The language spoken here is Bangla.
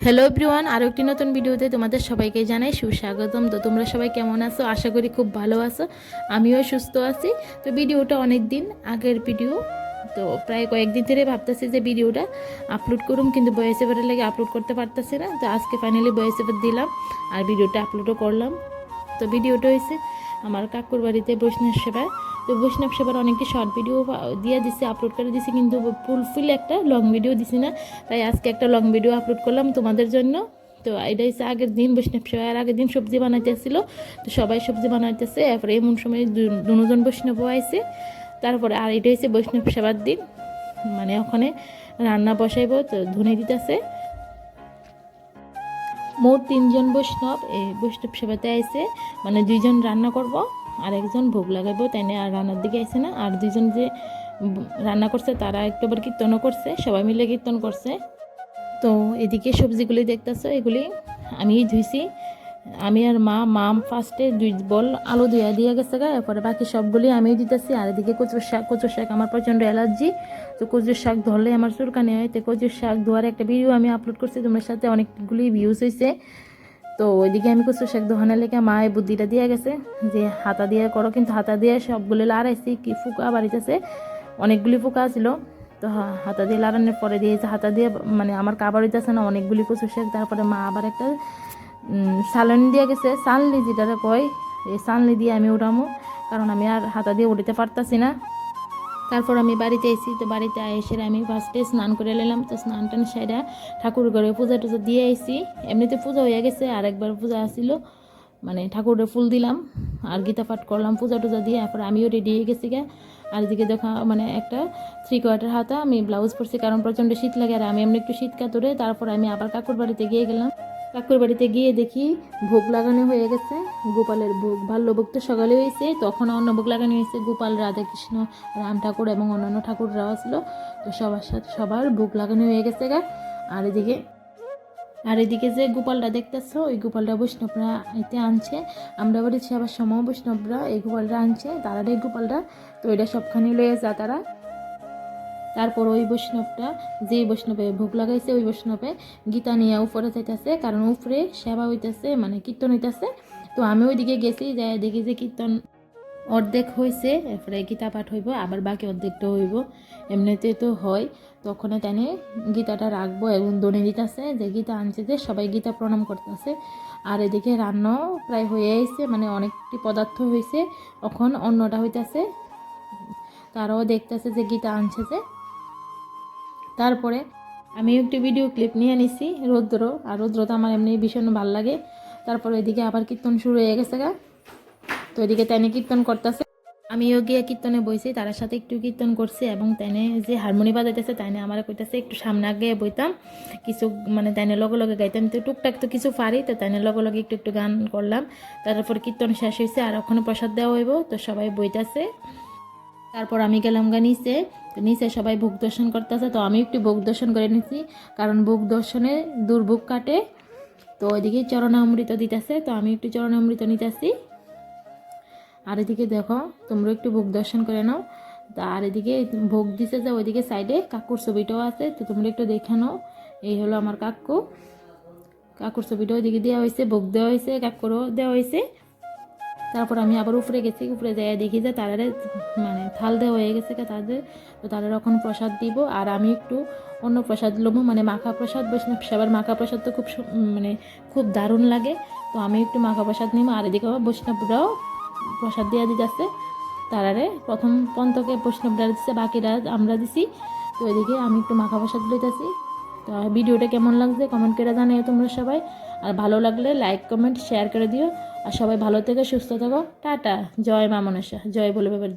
হ্যালো এভরিওয়ান, আরও একটি নতুন ভিডিওতে তোমাদের সবাইকে জানাই সুস্বাগতম। তো তোমরা সবাই কেমন আছো? আশা করি খুব ভালো আছো। আমিও সুস্থ আছি। তো ভিডিওটা অনেক দিন আগের ভিডিও, তো প্রায় কয়েকদিন ধরে ভাবতেছি যে ভিডিওটা আপলোড করুম, কিন্তু ভয়েস ওভারের লাগে আপলোড করতে পারতেছি না। তো আজকে ফাইনালি ভয়েস ওভার দিলাম আর ভিডিওটা আপলোডও করলাম। তো ভিডিওটা হয়েছে আমার কাকুর বাড়িতে বৈষ্ণব সেবায়। তো বৈষ্ণব সেবার অনেকটি শর্ট ভিডিও দিয়ে দিছি, আপলোড করে দিছি, কিন্তু ফুলফিল একটা লং ভিডিও দিছি না। তাই আজকে একটা লং ভিডিও আপলোড করলাম তোমাদের জন্য। তো এটা হচ্ছে আগের দিন বৈষ্ণব সেবার আগের দিন সবজি বানাইতেছিল। তো সবাই সবজি বানাইতেছে, এরপরে এমন সময় দুজন বৈষ্ণবও আইছে। তারপরে আর এটা হচ্ছে বৈষ্ণব সেবার দিন, মানে ওখানে রান্না বসাইব। তো ধনে দিতেছে মোট 3জন বৈষ্ণব এই বৈষ্ণব সেবাতে আইছে, মানে 2জন রান্না করব আর একজন ভোগ লাগাইব, তাই না? আর রান্নার দিকে আইছে না। আর 2জন যে রান্না করছে তারা একটাবার কীর্তনও করছে, সবাই মিলে কীর্তন করছে। তো এদিকে সবজিগুলি দেখতেছো, এগুলি আমি ধুইছি। আমি আর মা ফার্স্টে 2 বল আলু ধুয়া দিয়ে গেছে গা, এরপরে বাকি সবগুলি আমিও দিতেছি। আর এদিকে কচুর শাক আমার প্রচণ্ড অ্যালার্জি। তো কচুর শাক ধরলে আমার চুলকানি হয়। তো কচুর শাক ধোয়ার একটা ভিডিও আমি আপলোড করছি তোমার সাথে, অনেকগুলি ভিউজ হয়েছে। তো ওইদিকে আমি কচুর শাক ধোয়ানোর লেগে মা এই বুদ্ধিটা দিয়ে গেছে যে হাতা দিয়ে করো, কিন্তু হাতা দিয়ে সবগুলি লাড়াইছি, কি ফুকা বাড়িতেছে, অনেকগুলি ফুকা ছিল। তো হাতা দিয়ে লাড়ানোর পরে দিয়েছে হাতা দিয়ে, মানে আমার কাবার হইতেছে না অনেকগুলি কচুর শাক। তারপরে মা আবার একটা সালনি দিয়ে গেছে, সালনি যেটা কয়, এই সালনি দিয়ে আমি উঠামো, কারণ আমি আর হাতা দিয়ে উঠাতে পারতাছি না। তারপর আমি বাড়িতে এসেছি। তো বাড়িতে এসে আমি ফার্স্টে স্নান করে নিলাম। তো স্নান টান সেরা ঠাকুর ঘরে পূজা টুজা দিয়ে আইসি। এমনিতে পূজা হয়ে গেছে, আর একবার পূজা আসছিল, মানে ঠাকুরের ফুল দিলাম আর গীতা পাঠ করলাম পূজা টুজা দিয়ে। তারপর আমিও রেডি হয়ে গেছি গা। আর এদিকে দেখা মানে একটা 3/4 হাতা আমি ব্লাউজ পরছি, কারণ প্রচণ্ড শীত লাগে আর আমি এমনি একটু শীত কাতুরে। তারপর আমি আবার কাকুর বাড়িতে গিয়ে গেলাম। কাকুর বাড়িতে গিয়ে দেখি ভোগ লাগানো হয়ে গেছে, গোপালের ভোগ। বাল্যভোগ তো সকালে হয়েছে, তখন অন্য ভোগ লাগানো হয়েছে, গোপাল, রাধাকৃষ্ণ, রাম ঠাকুর এবং অন্যান্য ঠাকুররাও আসলো। তো সবার সাথে সবার ভোগ লাগানো হয়ে গেছে গা। আর এদিকে যে গোপালটা দেখতেছো, ওই গোপালটা বৈষ্ণবরা এতে আনছে। আমরা বাড়ি আবার সময় বৈষ্ণবরা এই গোপালটা আনছে, তারা এই গোপালটা। তো এটা সবখানে লয়ে যা তারা। তারপর ওই বৈষ্ণবটা, যে বৈষ্ণবে ভোগ লাগাইছে, ওই বৈষ্ণবে গীতা নিয়ে উপরে যাইতেছে, কারণ উপরে সেবা হইতেছে, মানে কীর্তন হইতেছে। তো আমি ওইদিকে গেছি, যাই দেখি যে কীর্তন অর্ধেক হয়েছে, এরপরে গীতা পাঠ হইব, আবার বাকি অর্ধেকটা হইব। এমনিতে তো হয়, তখন তাই গীতাটা রাখবো এবং দনে দিতেছে যে গীতা আনছে, যে সবাই গীতা প্রণাম করতেছে। আর এদিকে রান্নাও প্রায় হয়ে আসছে, মানে অনেকটি পদার্থ হয়েছে, এখন অন্যটা হইতেছে, তারাও দেখতেছে যে গীতা আনছে যে। তারপরে আমি একটি ভিডিও ক্লিপ নিয়ে নিছি রৌদ্র, আর রৌদ্র তো আমার এমনি ভীষণ ভালো লাগে। তারপরে এদিকে আবার কীর্তন শুরু হয়ে গেছে গা। তো এদিকে তাইনে কীর্তন করতেছে, আমিও গিয়ে কীর্তনে বইছি, তার সাথে একটু কীর্তন করছি। এবং তাইনে যে হারমোনি বাজাইতেছে তাইনে আমার কইতেছে একটু সামনে আগে বইতাম কিছু, মানে তাইনে লগে লগে গাইতাম। তো টুকটাক তো কিছু পারি, তো তাইনে লগে লগে একটু একটু গান করলাম। তারপর কীর্তন শেষ হয়েছে, আর ওখানে প্রসাদ দেওয়া হইব, তো সবাই বইতাছে। তারপর আমি গেলাম গা নিচে। তো নিচে সবাই ভোগ দর্শন করতেছে, তো আমি একটু ভোগ দর্শন করে নিছি, কারণ ভোগ দর্শনে দুর্ভোগ কাটে। তো ওইদিকে চরণামৃত দিতেছে, তো আমি একটু চরণামৃত নিতেছি। আর এদিকে দেখো তোমরা একটু ভোগ দর্শন করে নাও। আর এদিকে ভোগ দিছে যে ওইদিকে সাইডে কাকুর ছবিটাও আছে, তো তোমরা একটু দেখে নাও। এই হলো আমার কাকুর ছবিটা ওইদিকে দেওয়া হয়েছে, ভোগ দেওয়া হয়েছে, কাকুরও দেওয়া হয়েছে। তারপর আমি আবার উপরে গেছি, উপরে যাই দেখি যে তারা মানে থাল দেওয়া হয়ে গেছে তাদের। তো তারা এখন প্রসাদ দিব, আর আমি একটু অন্য প্রসাদ লবো, মানে মাখা প্রসাদ। বৈষ্ণব সেবার মাখা প্রসাদ তো খুব মানে খুব দারুণ লাগে। তো আমি একটু মাখা প্রসাদ নিব। আর এদিকে বৈষ্ণবরাও প্রসাদ দিয়ে দিতেছে তারারে। প্রথম পন্তকে বৈষ্ণবরা দিচ্ছে, বাকিরা আমরা দিছি। তো এদিকে আমি একটু মাখা প্রসাদ লইতেছি। তো ভিডিওটা কেমন লাগছে কমেন্ট করে জানাই তোমরা সবাই। আর ভালো লাগলে লাইক কমেন্ট শেয়ার করে দিও। আর সবাই ভালো থেকো, সুস্থ থাকো। টাটা। জয় মা মনসা, জয় বলে বাবার।